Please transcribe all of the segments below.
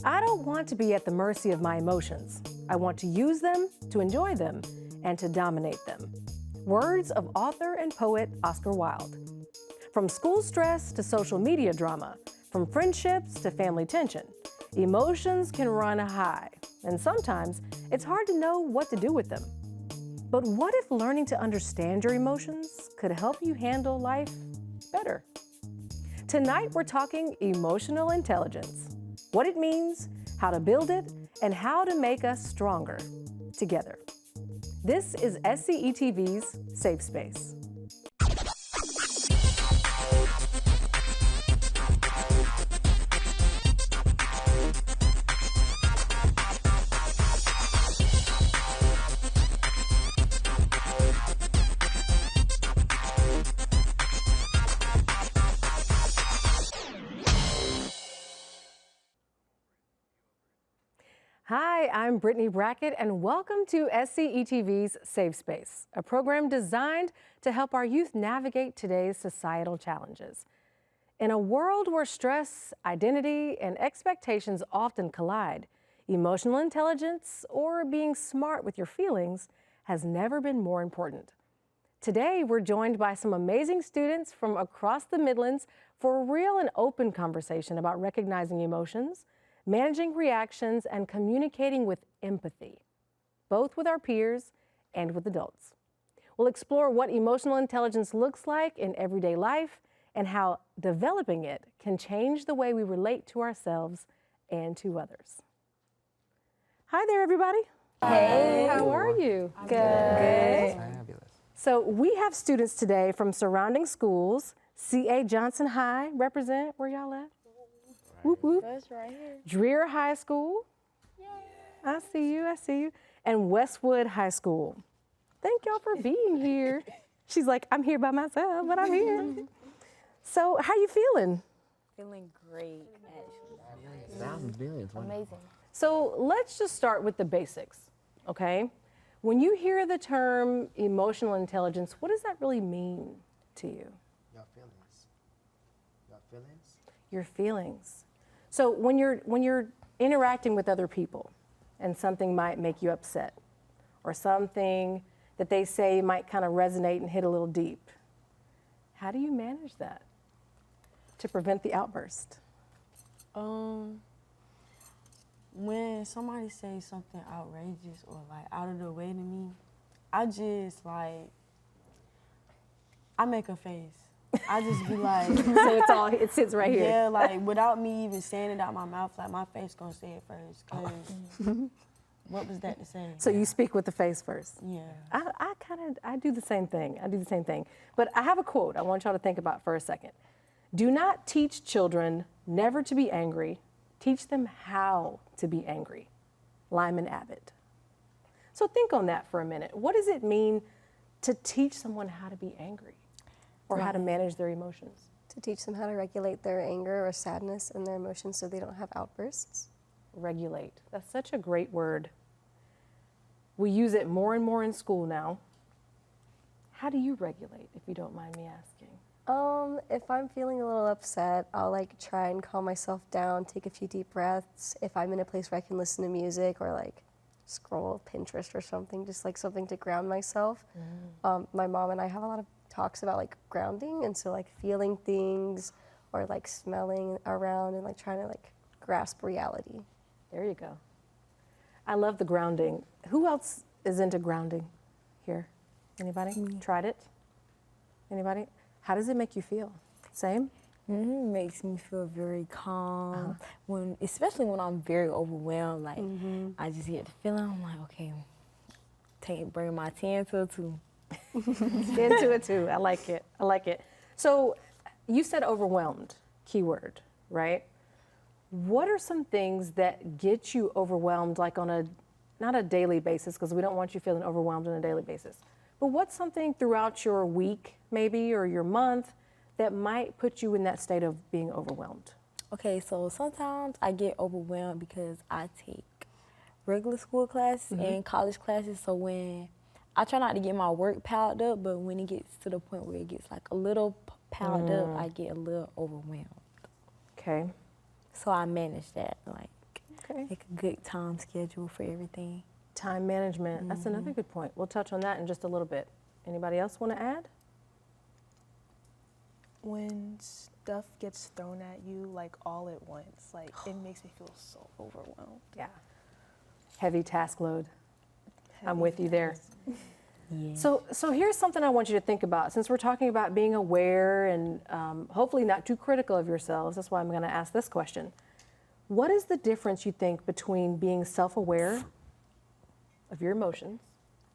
I don't want to be at the mercy of my emotions. I want to use them, to enjoy them, and to dominate them. Words of author and poet Oscar Wilde. From school stress to social media drama, from friendships to family tension, emotions can run high, and sometimes it's hard to know what to do with them. But what if learning to understand your emotions could help you handle life better? Tonight, we're talking emotional intelligence, what it means, how to build it, and how to make us stronger together. This is SCETV's Safe Space. Hi, I'm Brittany Brackett, and welcome to SCETV's Safe Space, a program designed to help our youth navigate today's societal challenges. In a world where stress, identity, and expectations often collide, emotional intelligence, or being smart with your feelings, has never been more important. Today, we're joined by some amazing students from across the Midlands for a real and open conversation about recognizing emotions, managing reactions, and communicating with empathy, both with our peers and with adults. We'll explore what emotional intelligence looks like in everyday life and how developing it can change the way we relate to ourselves and to others. Hi there, everybody. Hey. How are you? Good. Fabulous. So we have students today from surrounding schools. C.A. Johnson High, represent. Where y'all at? Whoop, whoop. That's right here. Dreher High School. Yay. I see you. And Westwood High School. Thank y'all for being here. She's like, I'm here by myself, but I'm here. So how you feeling? Feeling great, actually. Thousands, billions. Amazing. So let's just start with the basics, okay? When you hear the term emotional intelligence, what does that really mean to you? Your feelings. Your feelings? Your feelings. So when you're interacting with other people and something might make you upset or something that they say might kind of resonate and hit a little deep, how do you manage that to prevent the outburst? When somebody says something outrageous or like out of the way to me, I just like, I make a face. I just be like, So it sits right here. yeah, like without me even saying it out my mouth, like my face gonna say it first. Cause what was that to say? So you speak with the face first. Yeah. I do the same thing. But I have a quote I want y'all to think about for a second. Do not teach children never to be angry. Teach them how to be angry. Lyman Abbott. So think on that for a minute. What does it mean to teach someone how to be angry or how to manage their emotions? To teach them how to regulate their anger or sadness and their emotions so they don't have outbursts. Regulate. That's such a great word. We use it more and more in school now. How do you regulate, if you don't mind me asking? If I'm feeling a little upset, I'll like try and calm myself down, take a few deep breaths. If I'm in a place where I can listen to music or like scroll Pinterest or something, just like something to ground myself. My mom and I have a lot of talks about like grounding, and so like feeling things or like smelling around and like trying to like grasp reality. There you go. I love the grounding. Who else is into grounding here? Anybody? Tried it? Anybody? How does it make you feel? Same? Makes me feel very calm. Especially when I'm very overwhelmed, like I just get the feeling, I'm like, okay, bring my 10 to a 2. 10 to a 2. I like it. So you said overwhelmed, keyword, right? What are some things that get you overwhelmed, like on not a daily basis, because we don't want you feeling overwhelmed on a daily basis, but what's something throughout your week, maybe, or your month, that might put you in that state of being overwhelmed? Okay, so sometimes I get overwhelmed because I take regular school classes and college classes, so when I try not to get my work piled up, but when it gets to the point where it gets like a little piled up, I get a little overwhelmed. Okay. So I manage that, like Okay. Make a good time schedule for everything. Time management. That's another good point. We'll touch on that in just a little bit. Anybody else want to add? When stuff gets thrown at you like all at once, like it makes me feel so overwhelmed. Yeah. Heavy task load. I'm Heavy with you there. Yeah. So here's something I want you to think about. Since we're talking about being aware and hopefully not too critical of yourselves, that's why I'm going to ask this question. What is the difference you think between being self-aware of your emotions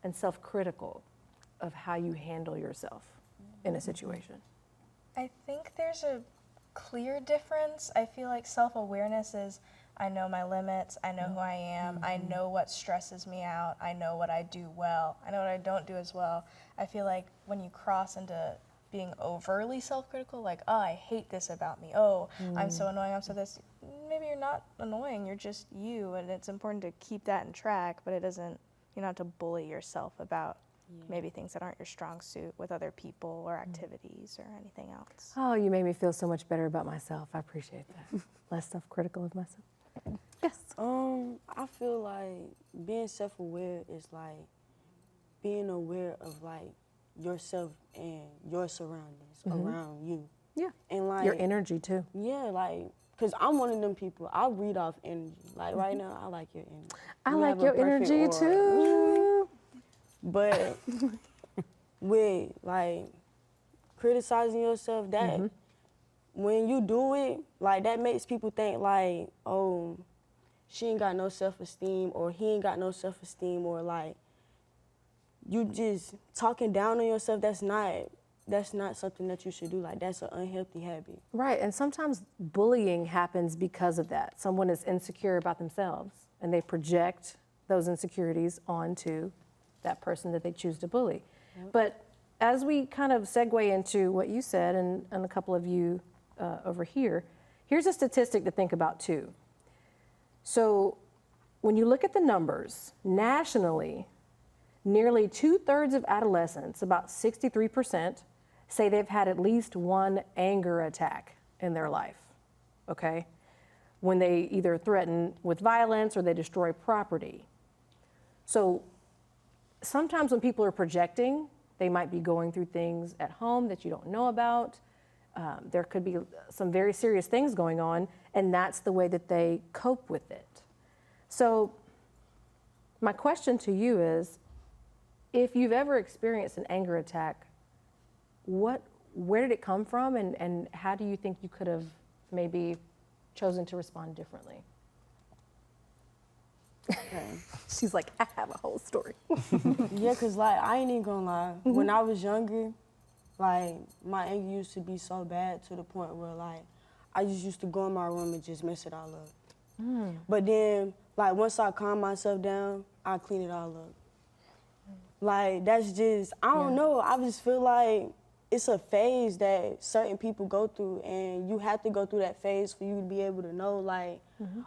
and self-critical of how you handle yourself in a situation? I think there's a clear difference. I feel like self-awareness is I know my limits, I know who I am, I know what stresses me out, I know what I do well, I know what I don't do as well. I feel like when you cross into being overly self-critical, like, oh, I hate this about me, oh, I'm so annoying, I'm so this, maybe you're not annoying, you're just you, and it's important to keep that in track, but it doesn't, you're not to bully yourself about maybe things that aren't your strong suit with other people or activities or anything else. Oh, you made me feel so much better about myself. I appreciate that. Less self-critical of myself. Yes. I feel like being self-aware is like being aware of like yourself and your surroundings around you. Yeah. And like Your energy too. Yeah, like, cause I'm one of them people. I read off energy. Like right now, I like your energy. I You like have a your perfect energy aura. too. But with like criticizing yourself, that when you do it, like that makes people think like, oh, she ain't got no self-esteem, or he ain't got no self-esteem, or like you just talking down on yourself. That's not something that you should do. Like that's an unhealthy habit. Right, and sometimes bullying happens because of that. Someone is insecure about themselves and they project those insecurities onto that person that they choose to bully. But as we kind of segue into what you said and a couple of you over here, here's a statistic to think about too. So when you look at the numbers, nationally, nearly 2/3 of adolescents, about 63%, say they've had at least one anger attack in their life, okay? When they either threaten with violence or they destroy property. So sometimes when people are projecting, they might be going through things at home that you don't know about. There could be some very serious things going on, and that's the way that they cope with it. So my question to you is, if you've ever experienced an anger attack, where did it come from, and how do you think you could have maybe chosen to respond differently? Okay. She's like, I have a whole story. Yeah, cause like I ain't even gonna lie. When I was younger, like my anger used to be so bad to the point where like I just used to go in my room and just mess it all up. But then like once I calm myself down, I clean it all up. Like that's just, I don't know. I just feel like it's a phase that certain people go through, and you have to go through that phase for you to be able to know like,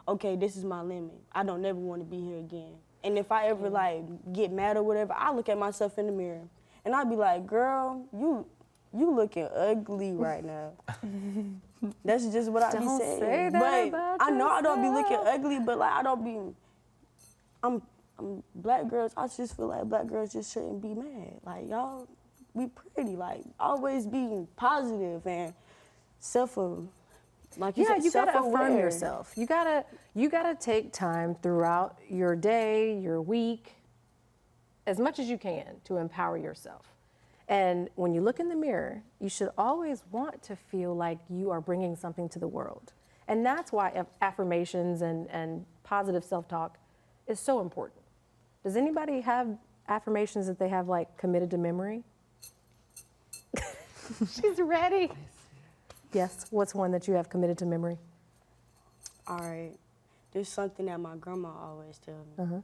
okay, this is my limit. I don't never want to be here again. And if I ever like get mad or whatever, I look at myself in the mirror and I be like, girl, you looking ugly right now. That's just what I be Don't saying. say that but about I know I don't be looking yourself. ugly, but like I don't be. I'm black girls. I just feel like black girls just shouldn't be mad. Like y'all, we pretty. Like always being positive and like you Yeah, said, you gotta self-aware. affirm yourself. You gotta take time throughout your day, your week, as much as you can to empower yourself. And when you look in the mirror, you should always want to feel like you are bringing something to the world. And that's why affirmations and positive self-talk is so important. Does anybody have affirmations that they have like committed to memory? She's ready. Yes, what's one that you have committed to memory? All right, there's something that my grandma always tells me.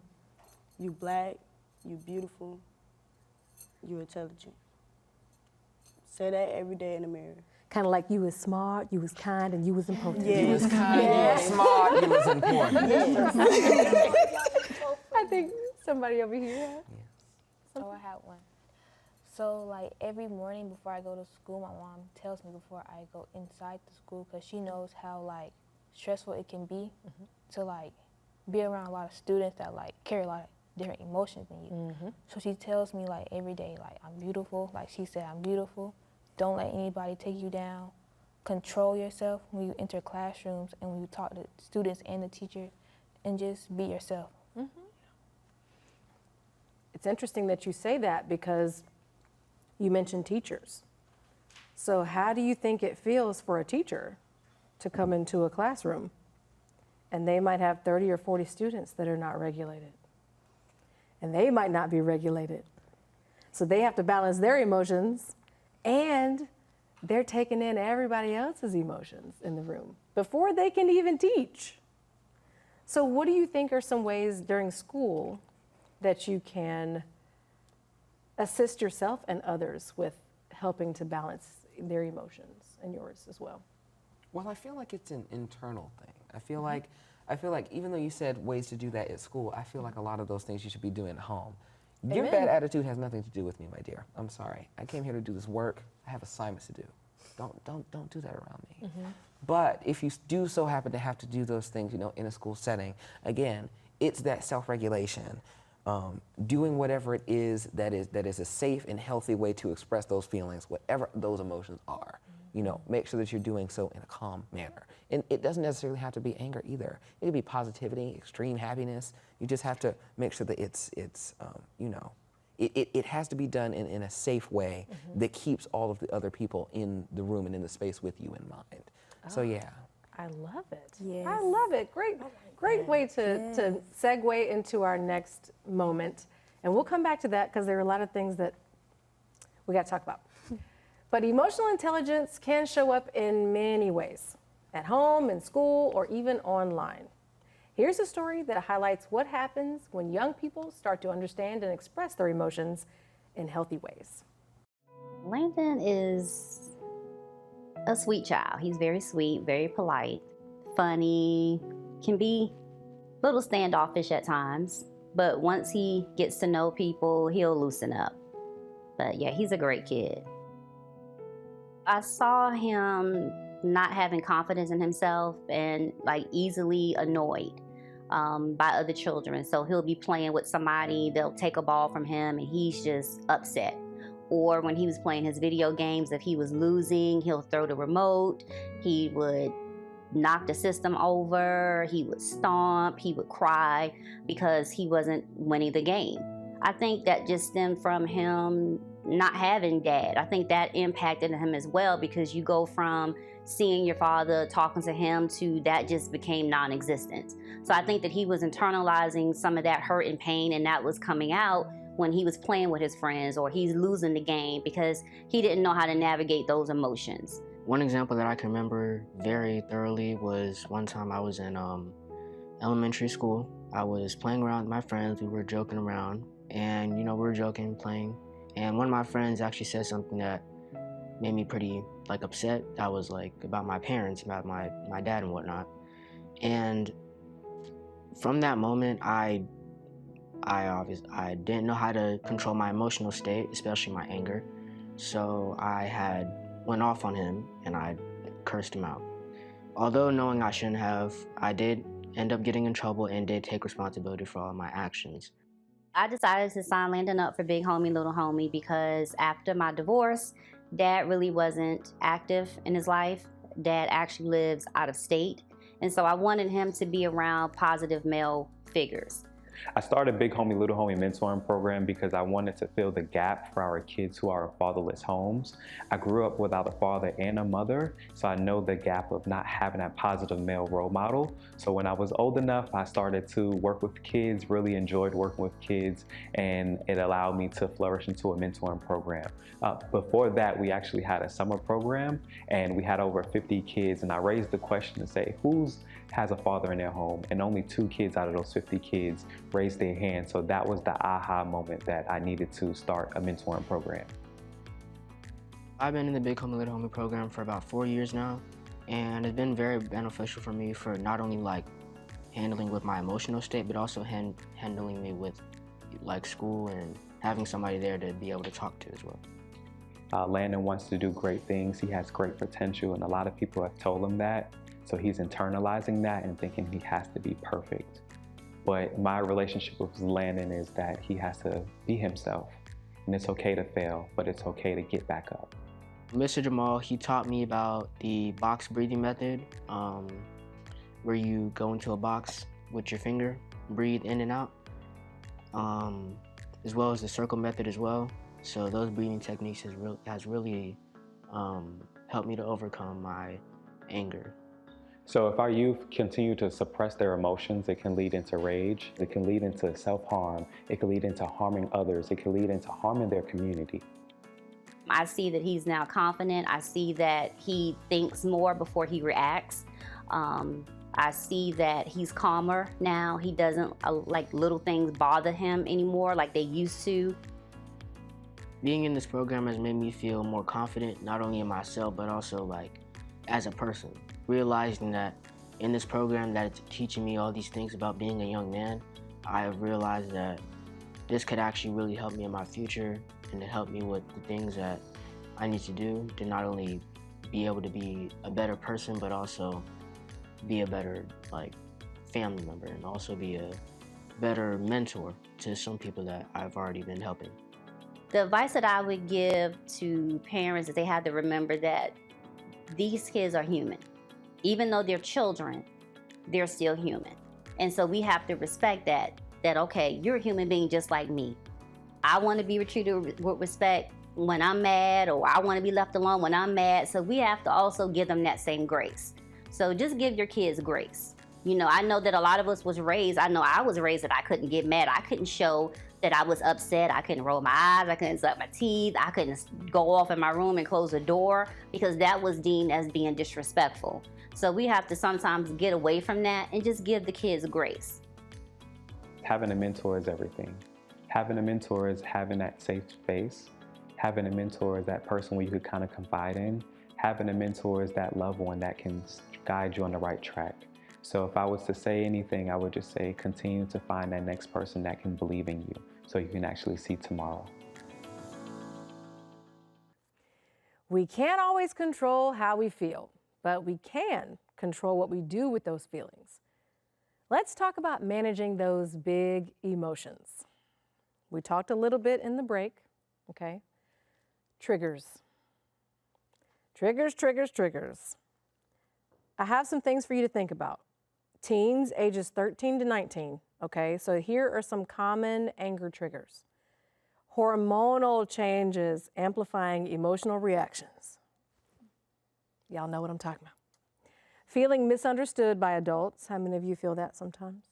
You black, you beautiful, you intelligent. Say that every day in the mirror. Kind of like you was smart, you was kind, and you was important. Yeah. You was kind, you was smart, you was important. I think somebody over here. So I had one. So like every morning before I go to school, my mom tells me before I go inside the school, because she knows how like stressful it can be to like be around a lot of students that like carry a lot of different emotions in you. So she tells me like every day, like, I'm beautiful. Like she said, I'm beautiful. Don't let anybody take you down. Control yourself when you enter classrooms and when you talk to students and the teacher, and just be yourself. It's interesting that you say that because you mentioned teachers. So how do you think it feels for a teacher to come into a classroom and they might have 30 or 40 students that are not regulated? And they might not be regulated. So they have to balance their emotions, and they're taking in everybody else's emotions in the room before they can even teach. So what do you think are some ways during school that you can assist yourself and others with helping to balance their emotions and yours as well? Well, I feel like it's an internal thing. I feel like even though you said ways to do that at school, I feel like a lot of those things you should be doing at home. Your bad attitude has nothing to do with me, my dear. I'm sorry. I came here to do this work. I have assignments to do. Don't do that around me. But if you do so happen to have to do those things, in a school setting, again, it's that self-regulation, doing whatever it is that is a safe and healthy way to express those feelings, whatever those emotions are. Make sure that you're doing so in a calm manner. And it doesn't necessarily have to be anger either. It could be positivity, extreme happiness. You just have to make sure that it has to be done in a safe way that keeps all of the other people in the room and in the space with you in mind. So yeah. I love it. Yes. I love it. Great way to segue into our next moment. And we'll come back to that because there are a lot of things that we got to talk about. But emotional intelligence can show up in many ways, at home, in school, or even online. Here's a story that highlights what happens when young people start to understand and express their emotions in healthy ways. Landon is a sweet child. He's very sweet, very polite, funny, can be a little standoffish at times, but once he gets to know people, he'll loosen up. But yeah, he's a great kid. I saw him not having confidence in himself and like easily annoyed by other children. So he'll be playing with somebody, they'll take a ball from him and he's just upset. Or when he was playing his video games, if he was losing, he'll throw the remote, he would knock the system over, he would stomp, he would cry because he wasn't winning the game. I think that just stemmed from him not having dad. I think that impacted him as well because you go from seeing your father, talking to him, to that just became non-existent. So I think that he was internalizing some of that hurt and pain, and that was coming out when he was playing with his friends or he's losing the game because he didn't know how to navigate those emotions. One example that I can remember very thoroughly was one time I was in elementary school. I was playing around with my friends, we were joking around, and we were joking, playing, and one of my friends actually said something that made me pretty upset. That was about my parents, about my dad and whatnot. And from that moment, I didn't know how to control my emotional state, especially my anger. So I went off on him and I cursed him out. Although knowing I shouldn't have, I did end up getting in trouble and did take responsibility for all of my actions. I decided to sign Landon up for Big Homie Lil Homie because after my divorce, Dad really wasn't active in his life. Dad actually lives out of state. And so I wanted him to be around positive male figures. I started Big Homie Lil Homie mentoring program because I wanted to fill the gap for our kids who are in fatherless homes. I grew up without a father and a mother, so I know the gap of not having that positive male role model. So when I was old enough, I started to work with kids, really enjoyed working with kids, and it allowed me to flourish into a mentoring program. Before that, we actually had a summer program, and we had over 50 kids, and I raised the question to say, who has a father in their home? And only 2 kids out of those 50 kids raised their hand. So that was the aha moment that I needed to start a mentoring program. I've been in the Big Homie Lil Homie program for about 4 years now, and it's been very beneficial for me for not only handling with my emotional state, but also handling me with school and having somebody there to be able to talk to as well. Landon wants to do great things. He has great potential, and a lot of people have told him that. So he's internalizing that and thinking he has to be perfect. But my relationship with Landon is that he has to be himself. And it's okay to fail, but it's okay to get back up. Mr. Jamal, he taught me about the box breathing method, where you go into a box with your finger, breathe in and out, as well as the circle method as well. So those breathing techniques has really helped me to overcome my anger. So if our youth continue to suppress their emotions, it can lead into rage, it can lead into self-harm, it can lead into harming others, it can lead into harming their community. I see that he's now confident. I see that he thinks more before he reacts. I see that he's calmer now. He doesn't like little things bother him anymore like they used to. Being in this program has made me feel more confident, not only in myself, but also like as a person. Realizing that in this program that it's teaching me all these things about being a young man, I have realized that this could actually really help me in my future and to help me with the things that I need to do to not only be able to be a better person, but also be a better like family member and also be a better mentor to some people that I've already been helping. The advice that I would give to parents is they have to remember that these kids are human. Even though they're children, they're still human. And so we have to respect that okay, you're a human being just like me. I want to be treated with respect when I'm mad, or I want to be left alone when I'm mad. So we have to also give them that same grace. So just give your kids grace. You know, I know that a lot of us was raised, I know I was raised that I couldn't get mad. I couldn't show that I was upset. I couldn't roll my eyes. I couldn't suck my teeth. I couldn't go off in my room and close the door because that was deemed as being disrespectful. So we have to sometimes get away from that and just give the kids grace. Having a mentor is everything. Having a mentor is having that safe space. Having a mentor is that person where you could kind of confide in. Having a mentor is that loved one that can guide you on the right track. So if I was to say anything, I would just say continue to find that next person that can believe in you so you can actually see tomorrow. We can't always control how we feel, but we can control what we do with those feelings. Let's talk about managing those big emotions. We talked a little bit in the break, okay? Triggers. Triggers, triggers, triggers. I have some things for you to think about. Teens ages 13 to 19, okay? So here are some common anger triggers. Hormonal changes amplifying emotional reactions. Y'all know what I'm talking about. Feeling misunderstood by adults. How many of you feel that sometimes?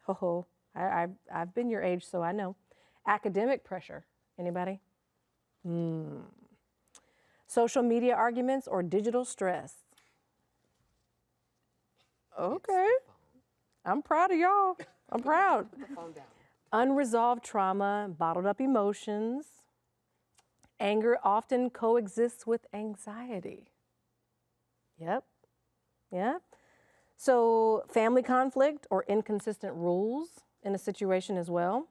Ho-ho, I've been your age, so I know. Academic pressure, anybody? Social media arguments or digital stress. Okay, I'm proud of y'all. I'm proud. Unresolved trauma, bottled up emotions. Anger often coexists with anxiety. Yep. So family conflict or inconsistent rules in a situation as well.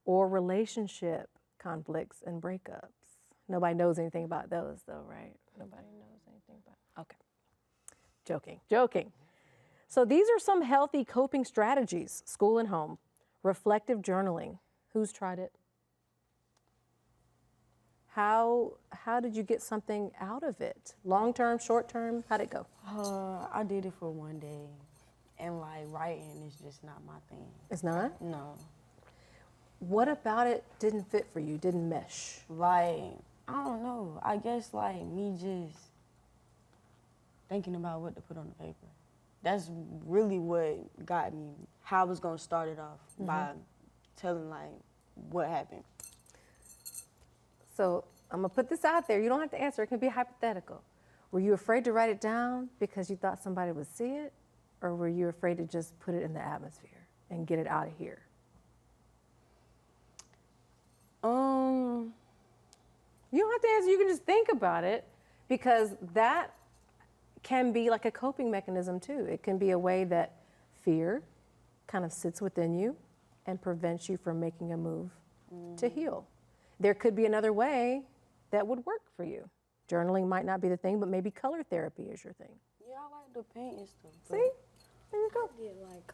Or relationship conflicts and breakups. Nobody knows anything about those though, right? Nobody knows anything about, okay. Joking. So these are some healthy coping strategies, school and home. Reflective journaling. Who's tried it? How did you get something out of it? Long-term, short-term, how'd it go? I did it for one day, and like writing is just not my thing. It's not? No. What about it didn't fit for you, didn't mesh? Like, I don't know. I guess like me just thinking about what to put on the paper. That's really what got me, how I was gonna start it off, by telling like what happened. So I'm gonna put this out there. You don't have to answer, it can be hypothetical. Were you afraid to write it down because you thought somebody would see it? Or were you afraid to just put it in the atmosphere and get it out of here? You don't have to answer, you can just think about it, because that can be like a coping mechanism too. It can be a way that fear kind of sits within you and prevents you from making a move to heal. There could be another way that would work for you. Journaling might not be the thing, but maybe color therapy is your thing. Yeah, I like the paint and stuff. See? There you go. I get like,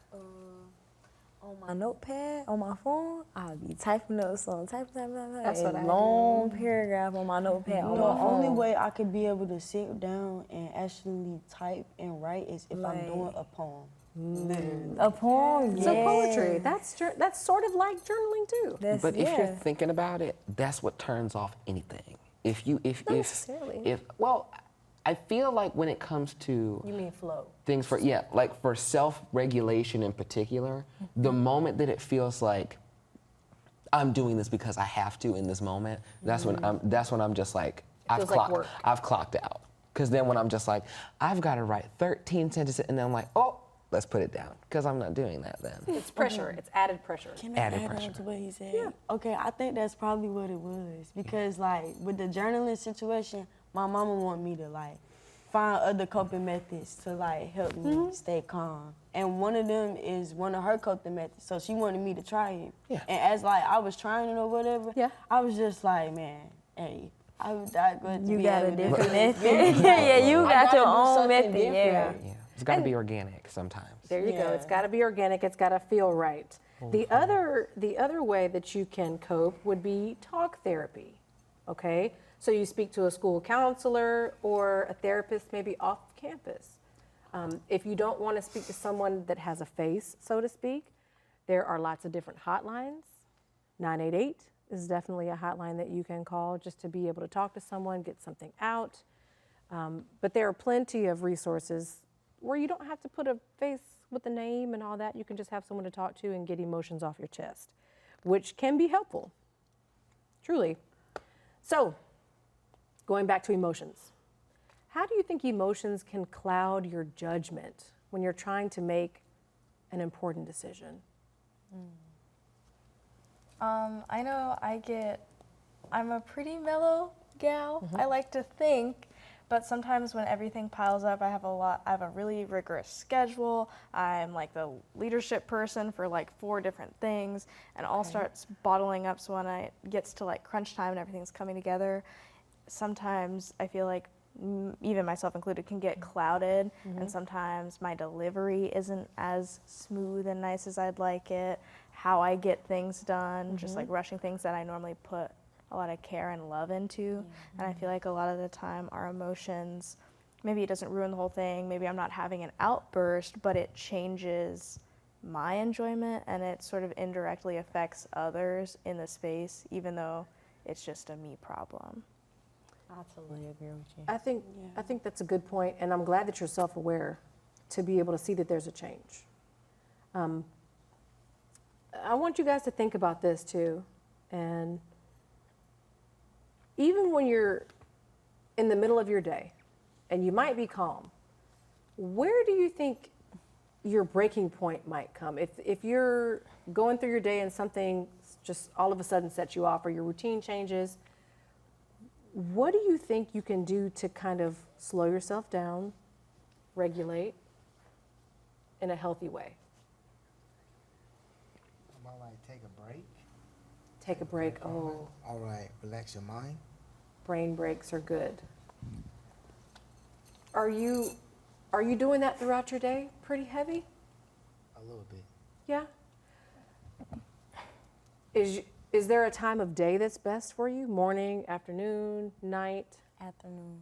On my notepad, on my phone, I'll be typing up something, typing. That's what I do. Long paragraph on my notepad on The my only phone. way I could be able to sit down and actually type and write is if I'm doing a poem. Literally. A poem, yeah. So poetry, that's sort of like journaling too. But if you're thinking about it, that's what turns off anything. Not necessarily. Well, I feel like when it comes to You mean flow? things for self-regulation in particular, the moment that it feels like I'm doing this because I have to in this moment, that's when I'm just like I've clocked out. Because then when I'm just like I've got to write 13 sentences, and then I'm like, oh, let's put it down because I'm not doing that then. It's pressure. It's added pressure. Can I add on to what he said? Yeah. Okay, I think that's probably what it was because like with the journaling situation, my mama wanted me to like find other coping methods to like help me stay calm. And one of them is one of her coping methods. So she wanted me to try it. Yeah. And as like I was trying it or whatever, I was just like, man, hey, I'm not going to You be got a able to different do this. method. Yeah, you got your do own something method. different. Yeah. It's got to be organic sometimes. There you go. It's got to be organic. It's got to feel right. The other way that you can cope would be talk therapy. Okay? So you speak to a school counselor or a therapist maybe off campus. If you don't want to speak to someone that has a face, so to speak, there are lots of different hotlines. 988 is definitely a hotline that you can call just to be able to talk to someone, get something out. But there are plenty of resources where you don't have to put a face with a name and all that. You can just have someone to talk to and get emotions off your chest, which can be helpful, truly. So, going back to emotions, how do you think emotions can cloud your judgment when you're trying to make an important decision? I know I'm a pretty mellow gal. I like to think, but sometimes when everything piles up, I have a really rigorous schedule. I'm like the leadership person for like 4 different things, and all starts bottling up. So when it gets to like crunch time and everything's coming together, sometimes I feel like even myself included can get clouded, and sometimes my delivery isn't as smooth and nice as I'd like it. How I get things done, just like rushing things that I normally put a lot of care and love into. And I feel like a lot of the time our emotions, maybe it doesn't ruin the whole thing, maybe I'm not having an outburst, but it changes my enjoyment and it sort of indirectly affects others in the space, even though it's just a me problem. I totally agree with you. I think that's a good point, and I'm glad that you're self-aware to be able to see that there's a change. I want you guys to think about this too, and even when you're in the middle of your day and you might be calm, where do you think your breaking point might come? If you're going through your day and something just all of a sudden sets you off or your routine changes, what do you think you can do to kind of slow yourself down, regulate in a healthy way? I'm gonna like take a break. Take a break. Oh, All right, relax your mind. brain breaks are good. Are you doing that throughout your day? Pretty heavy? A little bit. Yeah. Is there a time of day that's best for you? Morning, afternoon, night? Afternoon.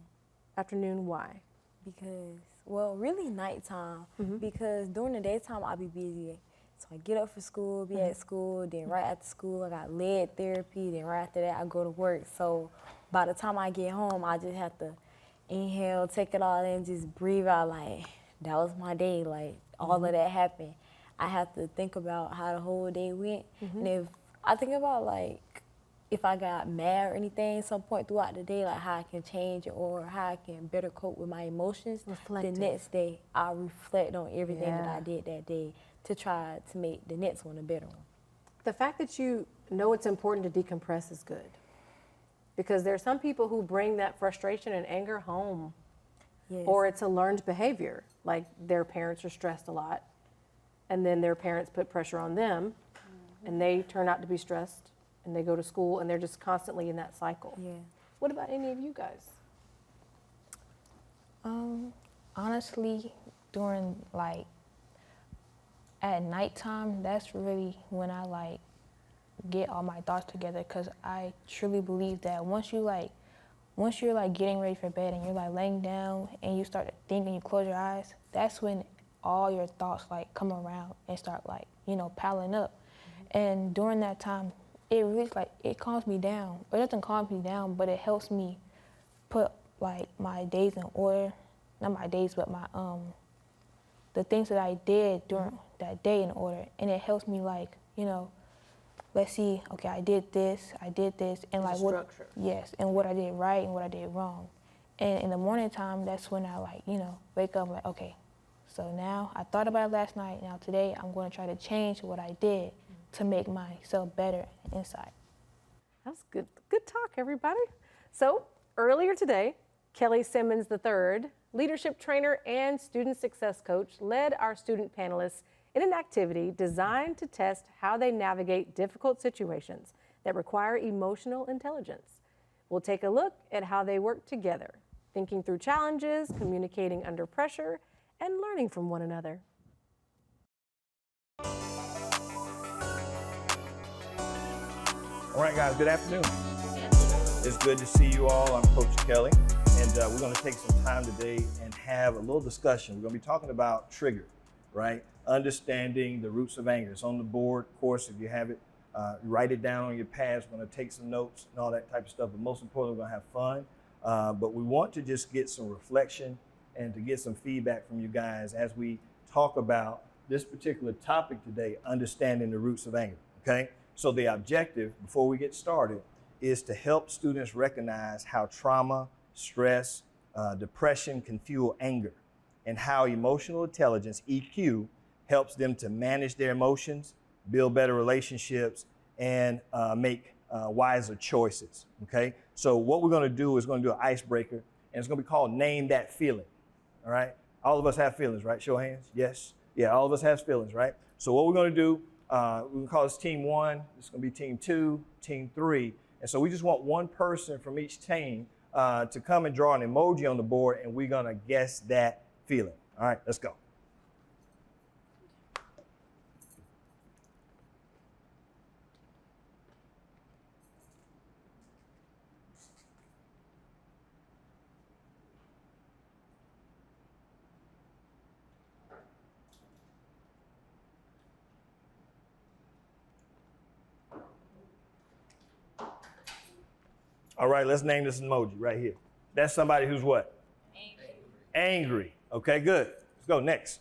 Afternoon, why? Because, well, really nighttime. Because during the daytime, I'll be busy. So I get up for school, be at school, then right after school, I got lead therapy, then right after that, I go to work. So by the time I get home, I just have to inhale, take it all in, just breathe out like, that was my day, like, all of that happened. I have to think about how the whole day went. And if I think about, like, if I got mad or anything some point throughout the day, like how I can change it or how I can better cope with my emotions, the next day I'll reflect on everything that I did that day to try to make the next one a better one. The fact that you know it's important to decompress is good. Because there are some people who bring that frustration and anger home. Yes. Or it's a learned behavior, like their parents are stressed a lot, and then their parents put pressure on them, and they turn out to be stressed, and they go to school, and they're just constantly in that cycle. Yeah. What about any of you guys? Honestly, during like at nighttime, that's really when I like get all my thoughts together, because I truly believe that once you're like getting ready for bed and you're like laying down and you start to think and you close your eyes, that's when all your thoughts like come around and start like, you know, piling up. And during that time, it really like, it calms me down. It doesn't calm me down, but it helps me put like my days in order. Not my days, but my the things that I did during that day in order. And it helps me like, you know, let's see, okay, I did this, and like what, yes, and what I did right and what I did wrong. And in the morning time, that's when I like, you know, wake up like, okay, so now I thought about it last night, now today I'm going to try to change what I did to make myself better inside. That's good talk, everybody. So earlier today, Kelly Simmons III, leadership trainer and student success coach, led our student panelists in an activity designed to test how they navigate difficult situations that require emotional intelligence. We'll take a look at how they work together, thinking through challenges, communicating under pressure, and learning from one another. All right, guys, good afternoon. It's good to see you all. I'm Coach Kelly, and we're going to take some time today and have a little discussion. We're going to be talking about trigger, right? Understanding the roots of anger. It's on the board, of course. If you have it, write it down on your pads. We're going to take some notes and all that type of stuff, but most importantly, we're going to have fun. But we want to just get some reflection and to get some feedback from you guys as we talk about this particular topic today, understanding the roots of anger, okay? So the objective, before we get started, is to help students recognize how trauma, stress, depression can fuel anger, and how emotional intelligence, EQ, helps them to manage their emotions, build better relationships, and make wiser choices, okay? So what we're gonna do is gonna do an icebreaker, and it's gonna be called Name That Feeling, all right? All of us have feelings, right? Show of hands, yes? Yeah, all of us have feelings, right? So what we're gonna do, we're gonna call this team 1, this is gonna be team 2, team 3, and so we just want one person from each team to come and draw an emoji on the board, and we're gonna guess that feeling. All right, let's go. All right, let's name this emoji right here. That's somebody who's what? Angry. Angry. Okay, good. Let's go next.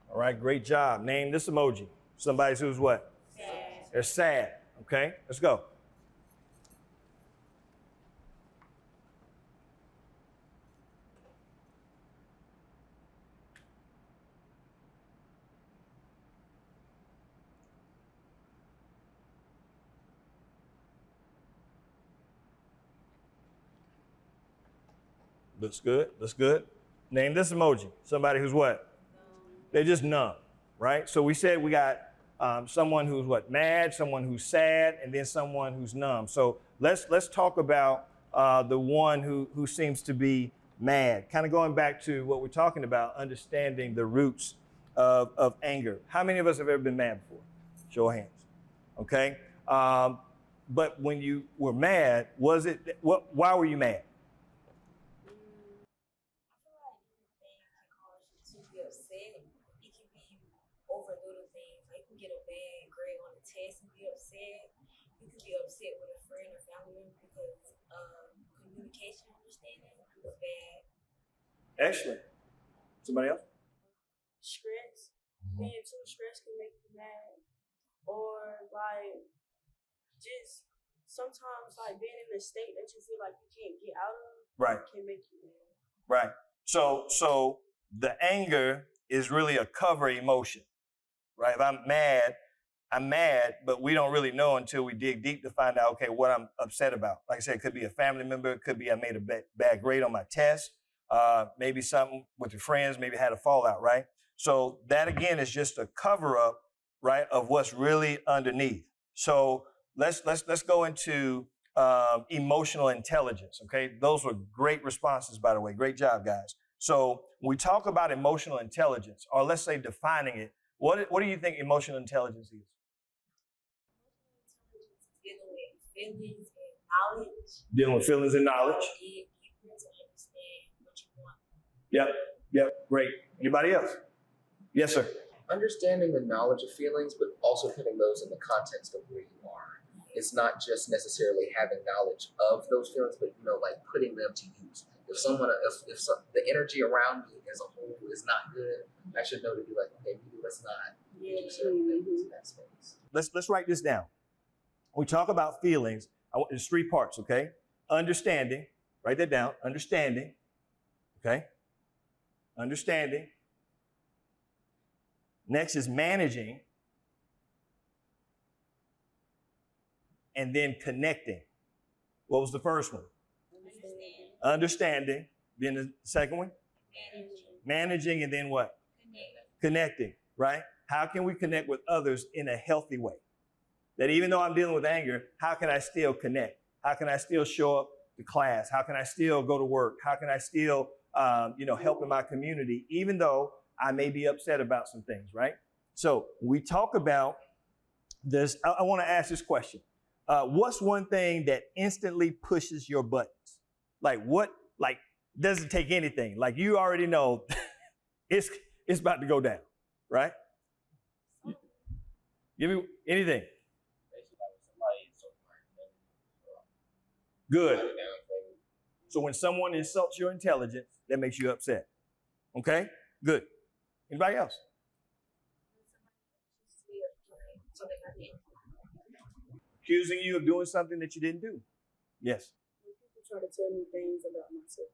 All right, great job. Name this emoji. Somebody who's what? Sad. They're sad. Okay, let's go. Looks good, looks good. Name this emoji. Somebody who's what? They're just numb, right? So we said we got someone who's what? Mad, someone who's sad, and then someone who's numb. So let's talk about the one who seems to be mad. Kind of going back to what we're talking about, understanding the roots of anger. How many of us have ever been mad before? Show of hands, okay? But when you were mad, why were you mad? Test and be upset. You could be upset with a friend or family member because communication understanding was bad. Excellent. Somebody else? Stress. Being too stressed can make you mad. Or like just sometimes like being in a state that you feel like you can't get out of can make you mad. Right. So the anger is really a cover emotion, right? If I'm mad, but we don't really know until we dig deep to find out, okay, what I'm upset about. Like I said, it could be a family member. It could be I made a bad grade on my test. Maybe something with your friends, maybe had a fallout, right? So that again is just a cover up, right, of what's really underneath. So let's go into emotional intelligence. Okay, those were great responses, by the way. Great job, guys. So when we talk about emotional intelligence, or let's say defining it, what do you think emotional intelligence is? Dealing with feelings and knowledge. Dealing with feelings and knowledge. Dig deeper to understand what you want. Yep, great. Anybody else? Yes, sir. Understanding the knowledge of feelings, but also putting those in the context of where you are. It's not just necessarily having knowledge of those feelings, but like putting them to use. If the energy around me as a whole is not good, I should know to be like, okay, maybe let's not do certain things in that space. Let's write this down. When we talk about feelings, there's 3 parts, okay? Understanding, write that down, understanding, okay? Understanding. Next is managing. And then connecting. What was the first one? Understanding. Then the second one? Managing, and then what? Connecting, right? How can we connect with others in a healthy way? That even though I'm dealing with anger, how can I still connect? How can I still show up to class? How can I still go to work? How can I still, help in my community, even though I may be upset about some things, right? So we talk about this. I want to ask this question. What's one thing that instantly pushes your buttons? Doesn't take anything. Like you already know it's about to go down, right? Give me anything. Good. So when someone insults your intelligence, that makes you upset. Okay? Good. Anybody else? Accusing you of doing something that you didn't do. Yes. When people try to tell me things about myself.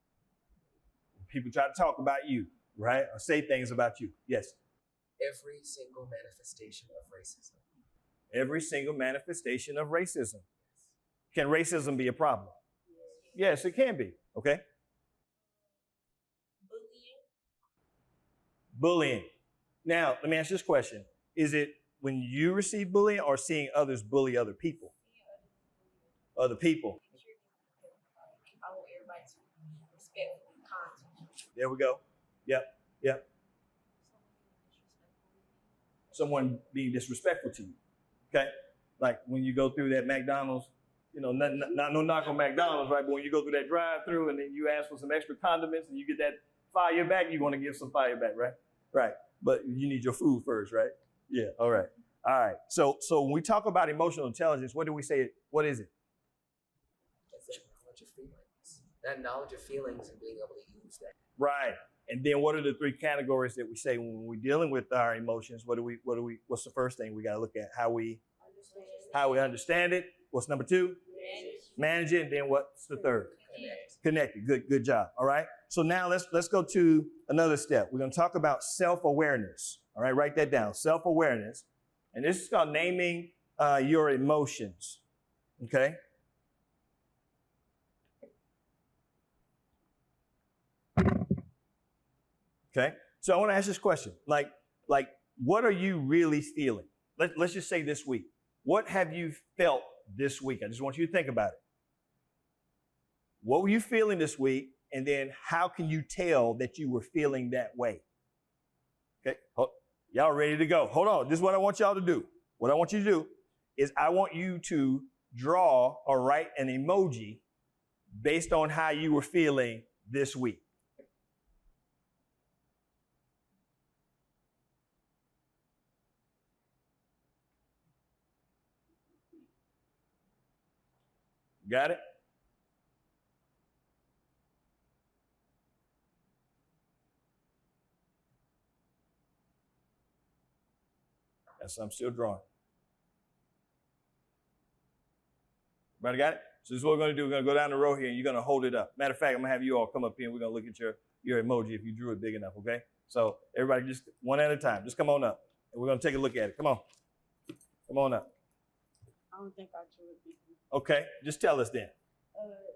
People try to talk about you, right? Or say things about you. Yes. Every single manifestation of racism. Every single manifestation of racism. Can racism be a problem? Yes, it can be. Okay. Bullying. Now, let me ask this question. Is it when you receive bullying or seeing others bully other people? Other people. I want everybody to respect and be kind to me. There we go. Yep. Someone being disrespectful to you. Okay? Like when you go through that McDonald's, not no knock on McDonald's, right? But when you go through that drive-through and then you ask for some extra condiments and you get that fire back, you want to give some fire back, right? Right. But you need your food first, right? Yeah. All right. So when we talk about emotional intelligence, what do we say? What is it? It's that knowledge of feelings. That knowledge of feelings and being able to use that. Right. And then what are the 3 categories that we say when we're dealing with our emotions? What's the first thing we got to look at? How we understand it. What's number 2? Manage it. And then what's the 3rd? Connected. Good job. All right. So now let's go to another step. We're going to talk about self-awareness. All right. Write that down. Self-awareness. And this is called naming your emotions. Okay. Okay. So I want to ask this question. Like, what are you really feeling? Let's just say this week. What have you felt this week? I just want you to think about it. What were you feeling this week? And then how can you tell that you were feeling that way? Okay. Y'all ready to go? Hold on. This is what I want y'all to do. What I want you to do is I want you to draw or write an emoji based on how you were feeling this week. Got it? Yes, I'm still drawing. Everybody got it? So this is what we're going to do. We're going to go down the row here, and you're going to hold it up. Matter of fact, I'm going to have you all come up here, and we're going to look at your emoji if you drew it big enough, okay? So everybody just one at a time. Just come on up, and we're going to take a look at it. Come on. Come on up. I don't think I drew it big enough. Okay, just tell us then.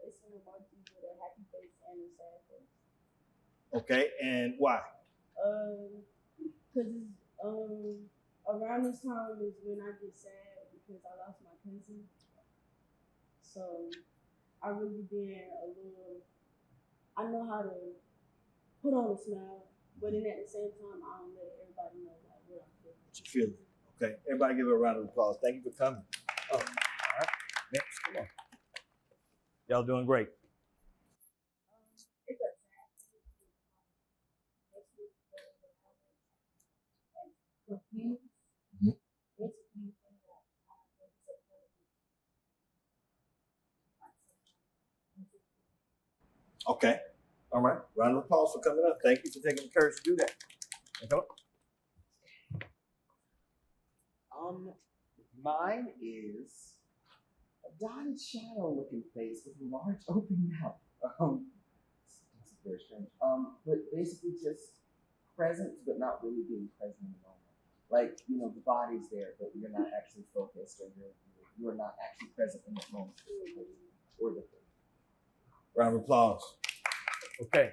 It's an emoji with a happy face and a sad face. Okay, and why? Cause around this time is when I get sad because I lost my cousin. So I really been a little. I know how to put on a smile, but then at the same time, I don't let everybody know like what I'm feeling. What you feeling? Okay, everybody give her a round of applause. Thank you for coming. Oh, all right, next, come on. Y'all doing great. Okay, all right. Round of applause for coming up. Thank you for taking the courage to do that. Come on. Mine is a dotted shadow looking face with a large open mouth. That's very strange. But basically just presence, but not really being present in the moment. Like, you know, the body's there, but you're not actually focused, or you're not actually present in the moment. Or the Round of applause. Okay.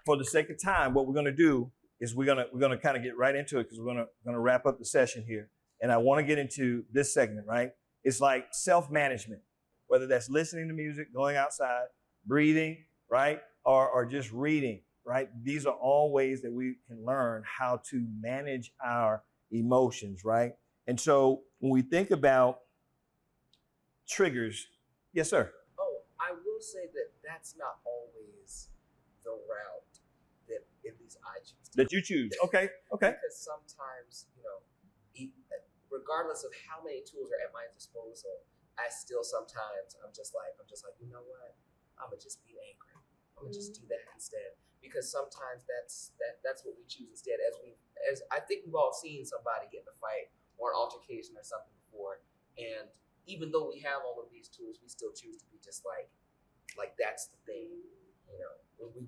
For the sake of time, what we're gonna do is we're gonna kind of get right into it because we're gonna wrap up the session here. And I want to get into this segment, right? It's like self-management, whether that's listening to music, going outside, breathing, right? Or just reading, right? These are all ways that we can learn how to manage our emotions, right? And so when we think about triggers, yes, sir. Oh, I will say that that's not always the route that at least I choose. That you choose. Okay. Because sometimes, you know, regardless of how many tools are at my disposal, I still sometimes I'm just like, you know what? I'm gonna just be angry. I'm gonna just do that instead. Because sometimes that's what we choose instead. As I think we've all seen somebody get in a fight or an altercation or something before, and even though we have all of these tools, we still choose to be just like that's the thing. You know,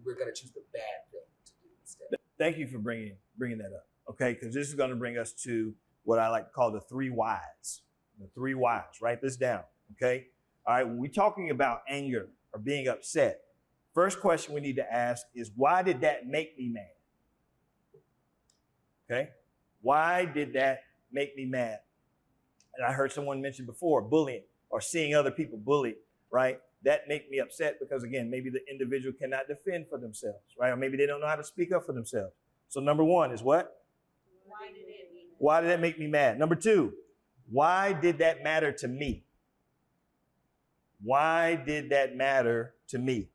we're gonna choose the bad thing to do instead. Thank you for bringing that up. Okay, because this is going to bring us to what I like to call the 3 whys. The 3 whys. Write this down. Okay. All right. When we're talking about anger or being upset, first question we need to ask is, why did that make me mad? Okay. Why did that make me mad? And I heard someone mention before, bullying or seeing other people bullied, right? That make me upset because, again, maybe the individual cannot defend for themselves, right? Or maybe they don't know how to speak up for themselves. So number 1 is what? Why did that make me mad? Number 2, why did that matter to me? Why did that matter to me?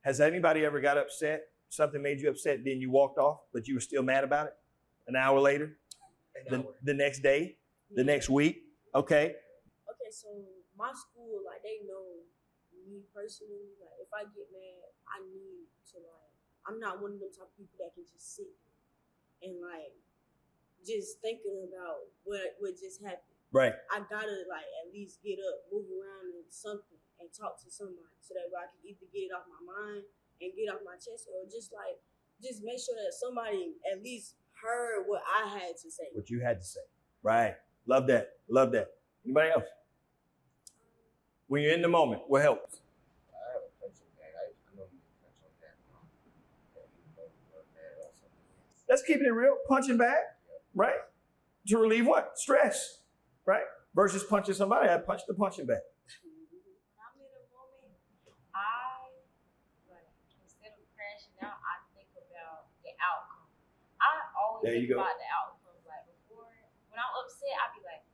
Has anybody ever got upset? Something made you upset, then you walked off, but you were still mad about it? An hour later? The next day? The next week? Okay. Okay, so my school, like, they know me personally. Like, if I get mad, I need to, like, I'm not one of them type of people that can just sit and, like, just thinking about what just happened. Right. I gotta, like, at least get up, move around and something, and talk to somebody so that way I can either get it off my mind and get off my chest, or just make sure that somebody at least heard what I had to say. What you had to say. Right. Love that. Anybody else? When you're in the moment, what helps? I have a pencil bag. I know you get pencil bag. That's keeping it real. Punching bag, right? To relieve what? Stress, right? Versus punching somebody, I punch the punching bag. When I'm in a moment, I, like, instead of crashing out, I think about the outcome. I always think about the outcome. Like, before, when I'm upset, I be like,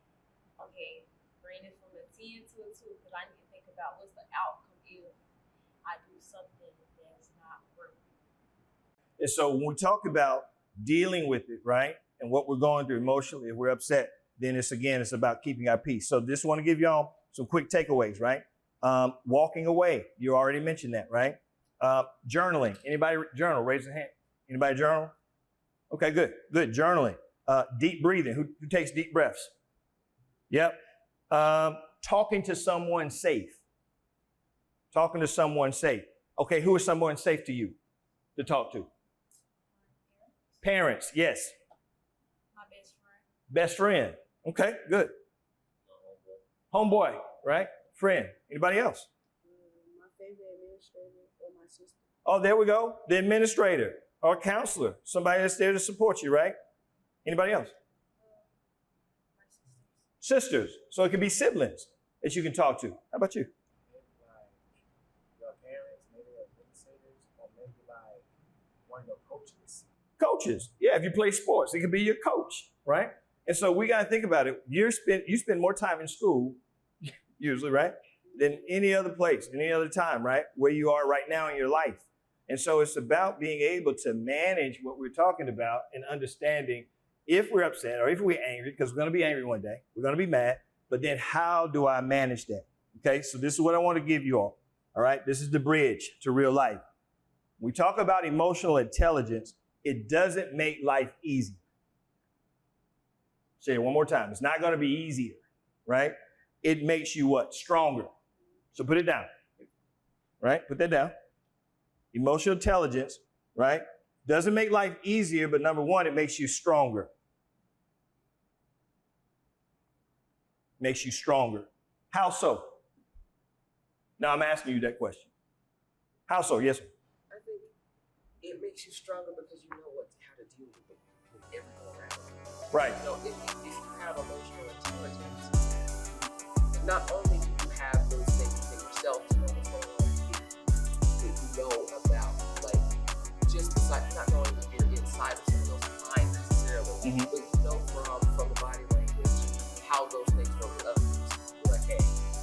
okay, bring it from a 10 to a 2, because I need to think about what's the outcome if I do something that's not working. And so when we talk about dealing with it, right, and what we're going through emotionally, if we're upset, then it's about keeping our peace. So just want to give y'all some quick takeaways, right? Walking away, you already mentioned that, right? Journaling, anybody journal? Raise your hand. Anybody journal? Okay, good. Journaling. Deep breathing. Who takes deep breaths? Yep. Talking to someone safe. Okay, who is someone safe to you to talk to? Parents, yes. My best friend. Best friend. Okay, good. Homeboy, right? Friend. Anybody else? My administrator or my sister. Oh, there we go. The administrator or counselor, somebody that's there to support you, right? Anybody else? My sisters. Sisters. So it could be siblings that you can talk to. How about you? Maybe like your parents, maybe administrators, or maybe like one of your coaches. Coaches. Yeah, if you play sports, it could be your coach, right? And so we got to think about it. You spend more time in school, usually, right, than any other place, any other time, right, where you are right now in your life. And so it's about being able to manage what we're talking about and understanding if we're upset or if we're angry, because we're going to be angry one day, we're going to be mad, but then how do I manage that? Okay, so this is what I want to give you all right? This is the bridge to real life. When we talk about emotional intelligence, it doesn't make life easy. Say it one more time. It's not going to be easier, right? It makes you what? Stronger. So put it down, right? Put that down. Emotional intelligence, right? Doesn't make life easier, but number one, it makes you stronger. Makes you stronger. How so? Now I'm asking you that question. How so? Yes, sir. I think it makes you stronger because you know how to deal with everyone around you. Right. You know, if you have emotional intelligence, not only do you have those things within yourself to know what's going on with you, but you know about, like, just besides not knowing that you're inside of someone else's mind necessarily, but you know from the body language how those things work with others. You're like, hey,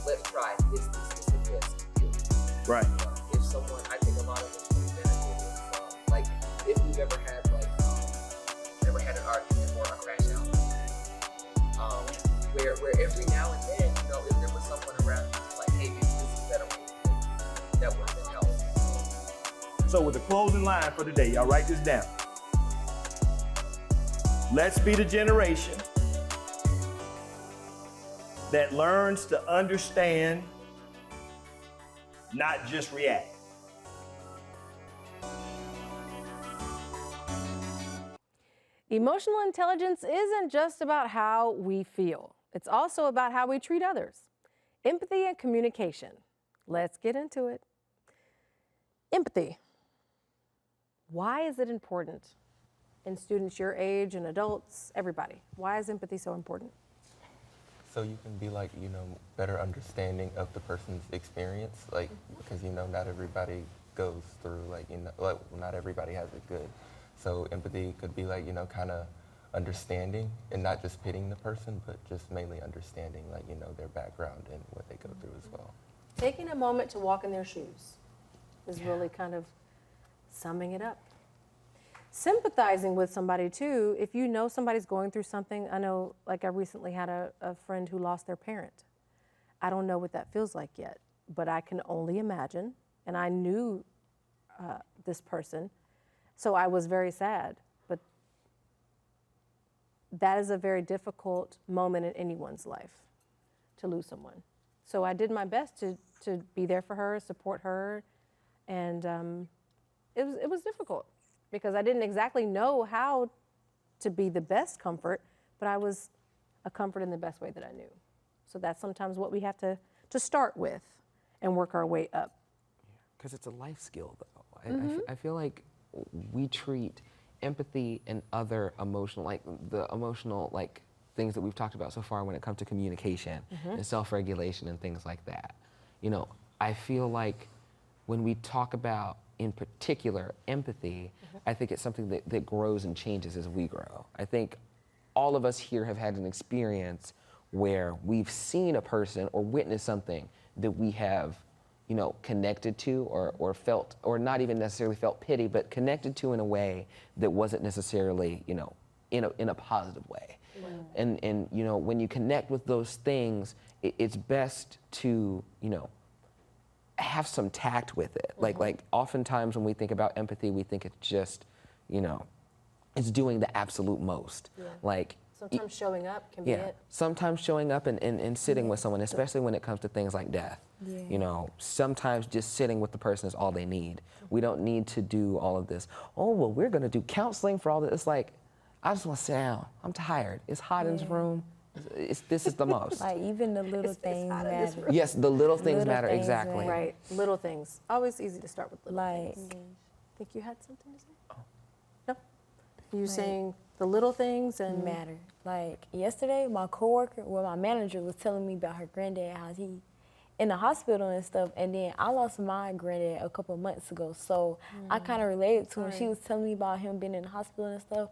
let's try this, and this. Right. If someone, I think a lot of us really benefited from, like, if we've ever had, like, an argument or a crash out, where every now and then, you know, if there was someone around who's like, hey, maybe this is better way to think, that would have been helpful. So with the closing line for today, y'all write this down. Let's be the generation that learns to understand, not just react. Emotional intelligence isn't just about how we feel. It's also about how we treat others. Empathy and communication. Let's get into it. Empathy. Why is it important in students your age and adults, everybody? Why is empathy so important? So you can be like, you know, better understanding of the person's experience, like, because, you know, not everybody goes through, like, you know, like, not everybody has it good. So empathy could be like, you know, kind of understanding and not just pitying the person, but just mainly understanding, like, you know, their background and what they go through as well. Taking a moment to walk in their shoes is really kind of summing it up. Sympathizing with somebody too, if you know somebody's going through something. I know, like, I recently had a friend who lost their parent. I don't know what that feels like yet, but I can only imagine. And I knew this person, so I was very sad. But that is a very difficult moment in anyone's life, to lose someone. So I did my best to be there for her, support her, and it was difficult because I didn't exactly know how to be the best comfort, but I was a comfort in the best way that I knew. So that's sometimes what we have to start with and work our way up. Because it's a life skill, though. I feel like we treat empathy and other emotional, like the emotional, like, things that we've talked about so far when it comes to communication and self-regulation and things like that. You know, I feel like when we talk about, in particular, empathy, I think it's something that grows and changes as we grow. I think all of us here have had an experience where we've seen a person or witnessed something that we have, you know, connected to or felt, or not even necessarily felt pity, but connected to in a way that wasn't necessarily, you know, in a positive way. And you know, when you connect with those things, it's best to, you know, have some tact with it. Like oftentimes when we think about empathy, we think it's just, you know, it's doing the absolute most. Like, sometimes showing up can be it. Sometimes showing up and sitting with someone, especially when it comes to things like death. You know, sometimes just sitting with the person is all they need. We don't need to do all of this. Oh, well, we're gonna do counseling for all this. It's like, I just wanna sit down. I'm tired. It's hot in this room. This is the most. Like even the little things matter. Yes, the little things matter, things exactly. matter. Right, little things. Always easy to start with little Like, things. Think you had something to say? No? You saying the little things and matter. Like yesterday, my coworker, my manager was telling me about her granddad, how he in the hospital and stuff, and then I lost my granddad a couple of months ago, so I kind of related to him. She was telling me about him being in the hospital and stuff,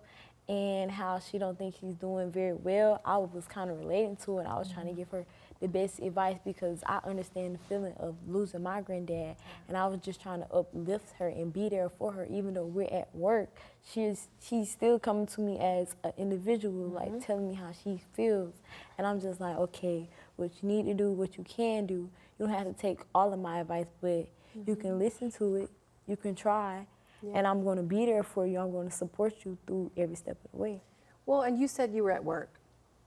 and how she don't think he's doing very well. I was kind of relating to it. I was trying to give her the best advice because I understand the feeling of losing my granddad, and I was just trying to uplift her and be there for her. Even though we're at work, she's still coming to me as an individual, like telling me how she feels, and I'm just like, okay, what you need to do, what you can do. You don't have to take all of my advice, but you can listen to it, you can try, and I'm going to be there for you. I'm going to support you through every step of the way. Well, and you said you were at work.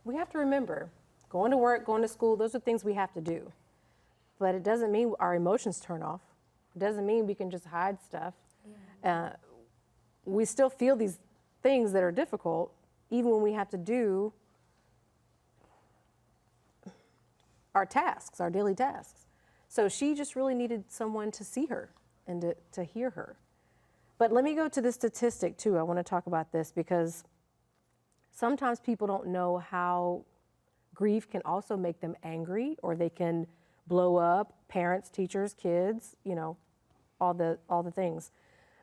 We have to remember, going to work, going to school, those are things we have to do. But it doesn't mean our emotions turn off. It doesn't mean we can just hide stuff. We still feel these things that are difficult, even when we have to do our tasks, our daily tasks. So she just really needed someone to see her and to hear her. But let me go to this statistic too. I want to talk about this because sometimes people don't know how grief can also make them angry, or they can blow up, parents, teachers, kids, you know, all the things.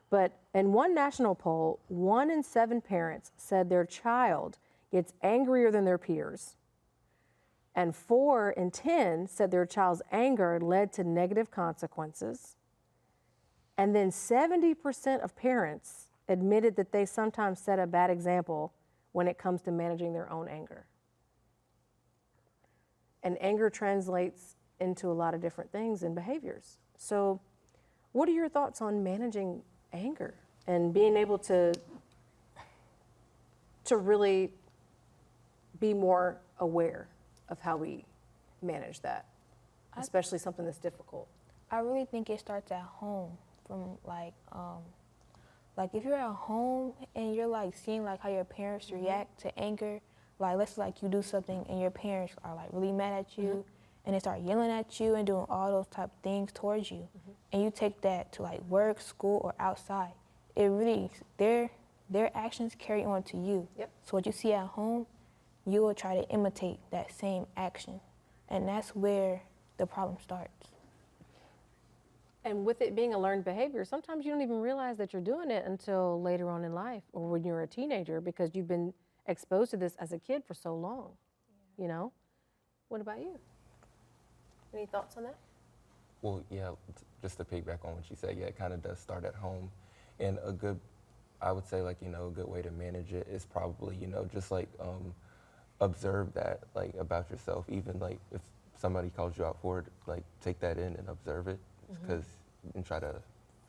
But in one national poll, 1 in 7 parents said their child gets angrier than their peers. And 4 in 10 said their child's anger led to negative consequences. And then 70% of parents admitted that they sometimes set a bad example when it comes to managing their own anger. And anger translates into a lot of different things and behaviors. So what are your thoughts on managing anger and being able to really be more aware of how we manage that, especially something that's difficult? I really think it starts at home. From like if you're at home and you're like seeing like how your parents react to anger, like let's say like you do something and your parents are like really mad at you and they start yelling at you and doing all those type of things towards you, and you take that to like work, school, or outside, it really, their actions carry on to you. So what you see at home, you will try to imitate that same action, and that's where the problem starts. And with it being a learned behavior, sometimes you don't even realize that you're doing it until later on in life or when you're a teenager, because you've been exposed to this as a kid for so long, you know? What about you? Any thoughts on that? Well, yeah, just to piggyback on what you said, yeah, it kind of does start at home. And I would say like, you know, a good way to manage it is probably, you know, just like observe that like about yourself. Even like if somebody calls you out for it, like take that in and observe it. And try to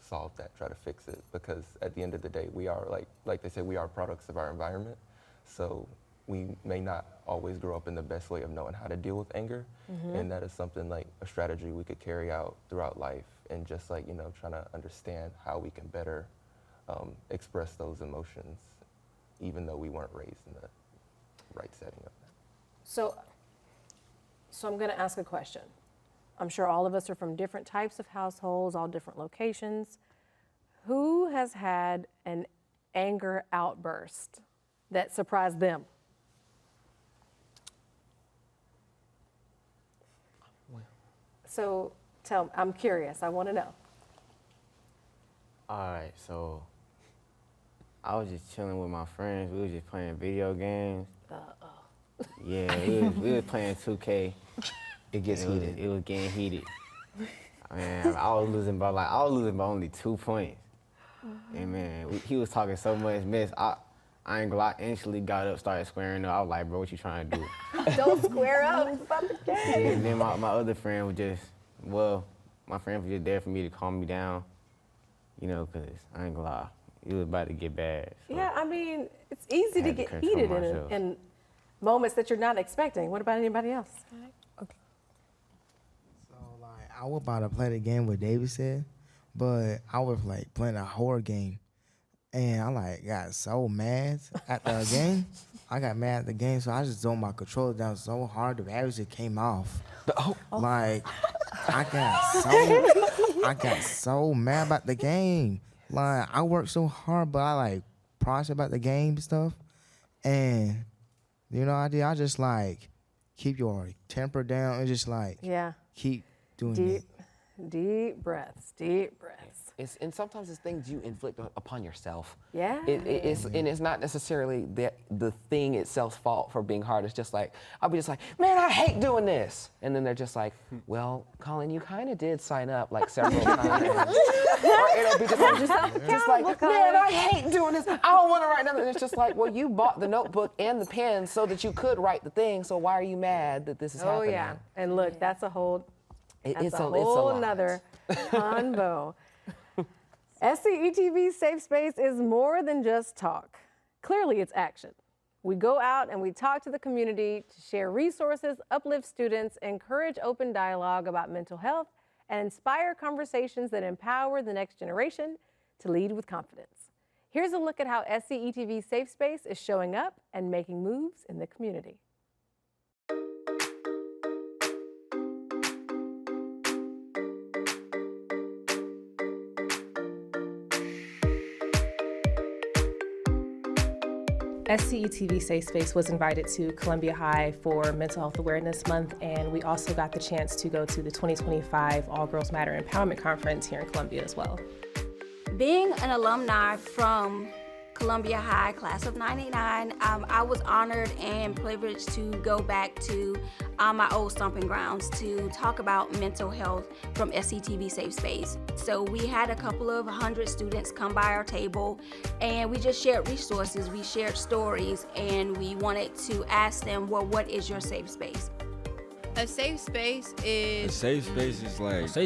solve that, try to fix it, because at the end of the day, we are like they say, we are products of our environment. So we may not always grow up in the best way of knowing how to deal with anger, and that is something like a strategy we could carry out throughout life, and just like, you know, trying to understand how we can better express those emotions, even though we weren't raised in the right setting of that. So I'm going to ask a question. I'm sure all of us are from different types of households, all different locations. Who has had an anger outburst that surprised them? So I'm curious, I want to know. All right, so I was just chilling with my friends. We was just playing video games. Yeah, we was playing 2K. It gets heated. It was getting heated. Man, I was losing by only 2 points. And man, he was talking so much mess. I ain't gonna lie, I instantly got up, started squaring up. I was like, bro, what you trying to do? Don't square up, it's about the game. And then my other friend was just, my friend was just there for me to calm me down, you know, because I ain't gonna lie, it was about to get bad. So Yeah, I mean, it's easy to get heated in moments that you're not expecting. What about anybody else? I was about to play the game what David said, but I was like playing a horror game, and I like got so mad at the game. I got mad at the game, so I just zoned my controller down so hard the batteries just came off. Like I got so mad about the game. Like I worked so hard, but I like processed about the game and stuff. And you know what I did? I just like keep your temper down and just like keep doing it. Deep breaths, deep breaths. And sometimes it's things you inflict upon yourself. Yeah. It's not necessarily the thing itself's fault for being hard. It's just like, I'll be just like, man, I hate doing this. And then they're just like, well, Colin, you kind of did sign up like several times. Or it'll be just like, man, I hate doing this. I don't want to write nothing. And it's just like, well, you bought the notebook and the pen so that you could write the thing. So why are you mad that this is happening? Oh, yeah. And look, that's a whole, it's a whole lot. nother convo. SCETV's Safe Space is more than just talk. Clearly, it's action. We go out and we talk to the community to share resources, uplift students, encourage open dialogue about mental health, and inspire conversations that empower the next generation to lead with confidence. Here's a look at how SCETV's Safe Space is showing up and making moves in the community. SCETV Safe Space was invited to Columbia High for Mental Health Awareness Month, and we also got the chance to go to the 2025 All Girls Matter Empowerment Conference here in Columbia as well. Being an alumni from Columbia High, class of 99, I was honored and privileged to go back to my old stomping grounds to talk about mental health from SCETV Safe Space. So we had a couple of 100 students come by our table and we just shared resources, we shared stories, and we wanted to ask them, well, what is your safe space? A safe space is... A safe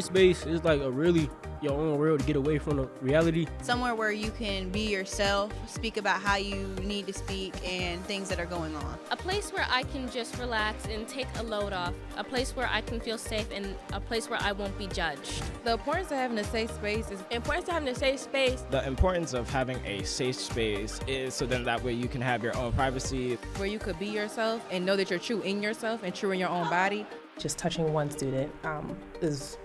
space is like a really your own world to get away from the reality. Somewhere where you can be yourself, speak about how you need to speak and things that are going on. A place where I can just relax and take a load off. A place where I can feel safe and a place where I won't be judged. The importance of having a safe space is importance of having a safe space. The importance of having a safe space is so then that way you can have your own privacy. Where you could be yourself and know that you're true in yourself and true in your own body. Just touching one student is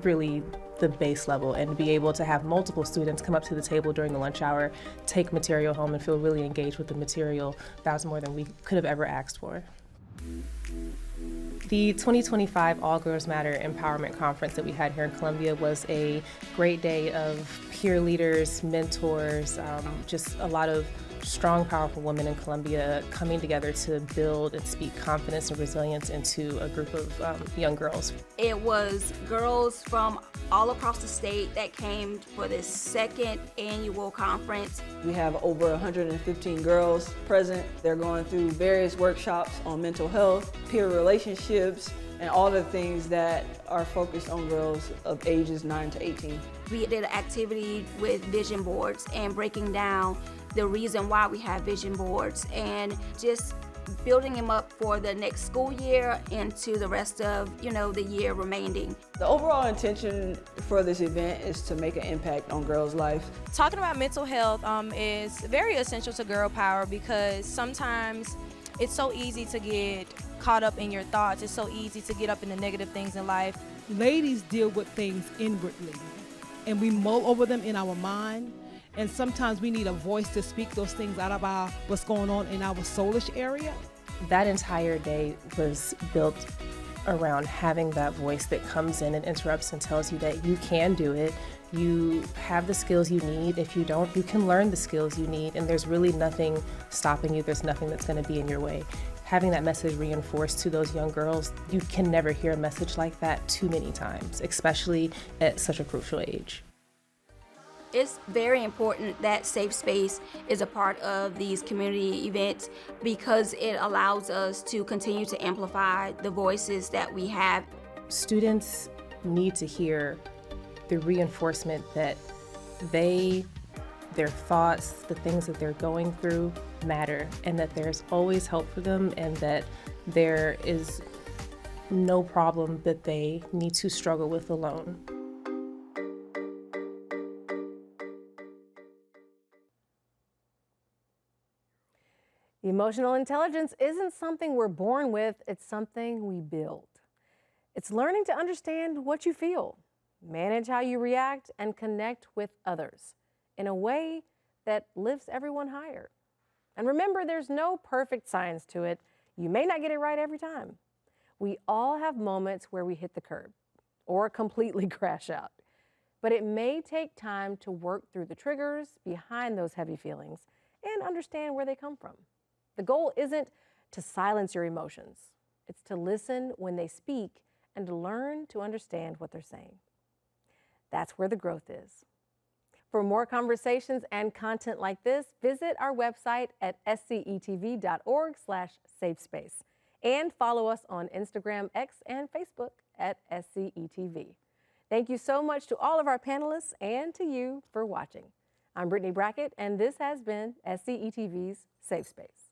really the base level, and to be able to have multiple students come up to the table during the lunch hour, take material home and feel really engaged with the material, that was more than we could have ever asked for. The 2025 All Girls Matter Empowerment Conference that we had here in Columbia was a great day of peer leaders, mentors, just a lot of strong, powerful women in Columbia coming together to build and speak confidence and resilience into a group of young girls. It was girls from all across the state that came for this second annual conference. We have over 115 girls present. They're going through various workshops on mental health, peer relationships, and all the things that are focused on girls of ages 9 to 18. We did an activity with vision boards and breaking down the reason why we have vision boards and just building them up for the next school year into the rest of, the year remaining. The overall intention for this event is to make an impact on girls' life. Talking about mental health is very essential to girl power because sometimes it's so easy to get caught up in your thoughts. It's so easy to get up in the negative things in life. Ladies deal with things inwardly, and we mull over them in our mind. And sometimes we need a voice to speak those things out of what's going on in our soulish area. That entire day was built around having that voice that comes in and interrupts and tells you that you can do it. You have the skills you need. If you don't, you can learn the skills you need, and there's really nothing stopping you. There's nothing that's going to be in your way. Having that message reinforced to those young girls, you can never hear a message like that too many times, especially at such a crucial age. It's very important that Safe Space is a part of these community events because it allows us to continue to amplify the voices that we have. Students need to hear the reinforcement that their thoughts, the things that they're going through matter, and that there's always hope for them, and that there is no problem that they need to struggle with alone. Emotional intelligence isn't something we're born with, it's something we build. It's learning to understand what you feel, manage how you react, and connect with others in a way that lifts everyone higher. And remember, there's no perfect science to it. You may not get it right every time. We all have moments where we hit the curb or completely crash out. But it may take time to work through the triggers behind those heavy feelings and understand where they come from. The goal isn't to silence your emotions. It's to listen when they speak and to learn to understand what they're saying. That's where the growth is. For more conversations and content like this, visit our website at scetv.org/safespace and follow us on Instagram, X, and Facebook at SCETV. Thank you so much to all of our panelists and to you for watching. I'm Brittany Brackett, and this has been SCETV's Safe Space.